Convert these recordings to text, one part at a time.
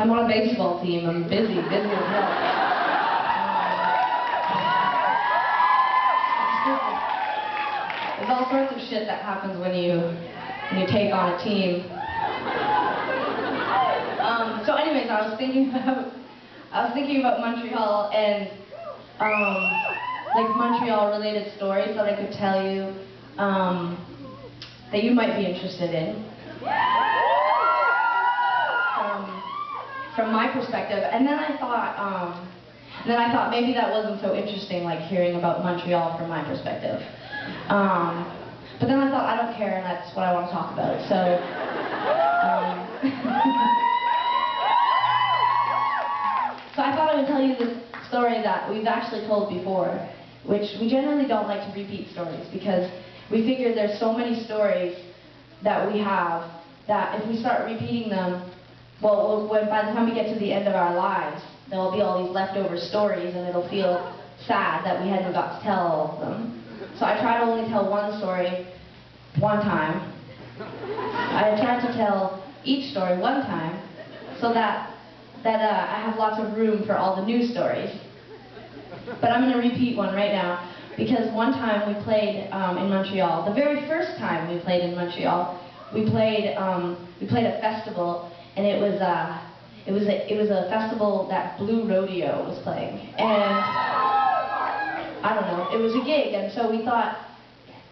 I'm on a baseball team. I'm busy as hell. There's all sorts of shit that happens when you take on a team. So anyways, I was thinking about Montreal and like Montreal related stories that I could tell you that you might be interested in. From my perspective, and then I thought maybe that wasn't so interesting, like hearing about Montreal from my perspective. But then I thought, I don't care, and that's what I want to talk about. So, so I thought I would tell you this story that we've actually told before, which we generally don't like to repeat stories because we figure there's so many stories that we have that if we start repeating them, well, by the time we get to the end of our lives, there will be all these leftover stories, and it'll feel sad that we hadn't got to tell all of them. So I try to only tell one story one time. I try to tell each story one time, so that I have lots of room for all the new stories. But I'm going to repeat one right now, because one time we played in Montreal. The very first time we played in Montreal, we played a festival. And it was a festival that Blue Rodeo was playing, and I don't know, it was a gig, and so we thought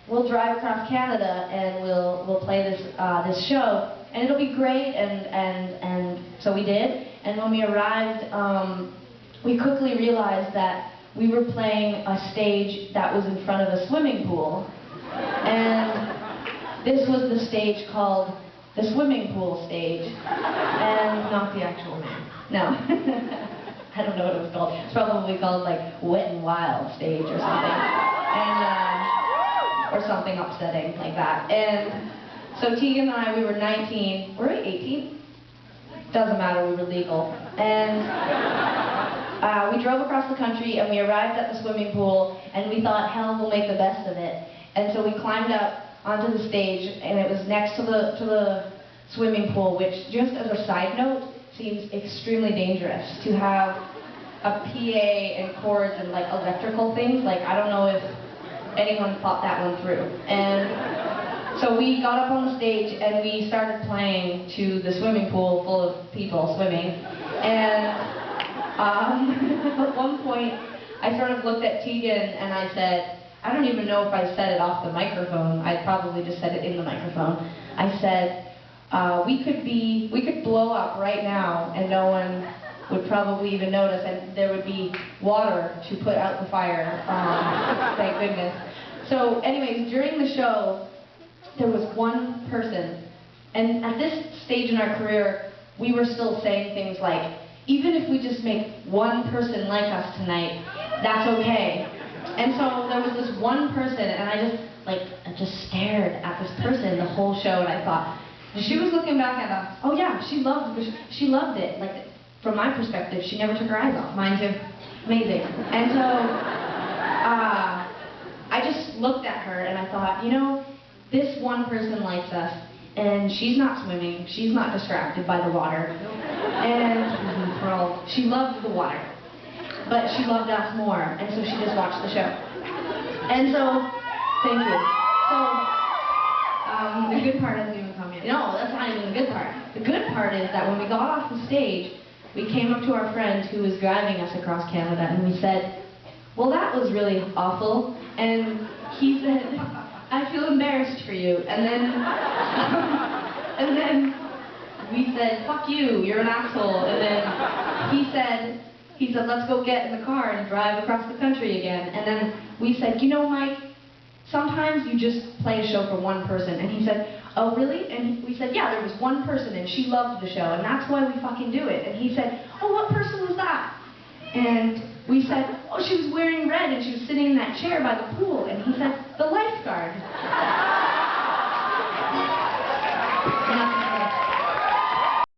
we'll drive across Canada and we'll play this show, and it'll be great, and so we did. And when we arrived, we quickly realized that we were playing a stage that was in front of a swimming pool, and this was the stage called the swimming pool stage, and not the actual name. No. I don't know what it was called. It's probably called like Wet and Wild stage or something. And, or something upsetting like that. And so Tegan and I, we were 19, were we 18? Doesn't matter, we were legal. And we drove across the country and we arrived at the swimming pool and we thought, hell, we'll make the best of it. And so we climbed up onto the stage, and it was next to the swimming pool, which, just as a side note, seems extremely dangerous to have a PA and cords and like electrical things. Like, I don't know if anyone thought that one through. And so we got up on the stage and we started playing to the swimming pool full of people swimming. And at one point, I sort of looked at Tegan and I said, I don't even know if I said it off the microphone. I probably just said it in the microphone. I said, we could blow up right now and no one would probably even notice, and there would be water to put out the fire. Thank goodness. So anyways, during the show, there was one person, and at this stage in our career, we were still saying things like, even if we just make one person like us tonight, that's okay. And so there was this one person, and I just stared at this person the whole show, and I thought, she was looking back at us, oh yeah, she loved it. Like, from my perspective, she never took her eyes off. Mine too. Amazing. And so, I just looked at her, and I thought, you know, this one person likes us, and she's not swimming, she's not distracted by the water, and she loved the water. But she loved us more, and so she just watched the show. And so, thank you. So, the good part isn't even come yet. No, that's not even the good part. The good part is that when we got off the stage, we came up to our friend who was driving us across Canada, and we said, well, that was really awful. And he said, I feel embarrassed for you. And then we said, fuck you, you're an asshole. And then he said, let's go get in the car and drive across the country again. And then we said, you know, Mike, sometimes you just play a show for one person. And he said, oh, really? And we said, yeah, there was one person and she loved the show, and that's why we fucking do it. And he said, oh, what person was that? And we said, oh, she was wearing red and she was sitting in that chair by the pool. And he said, the lifeguard.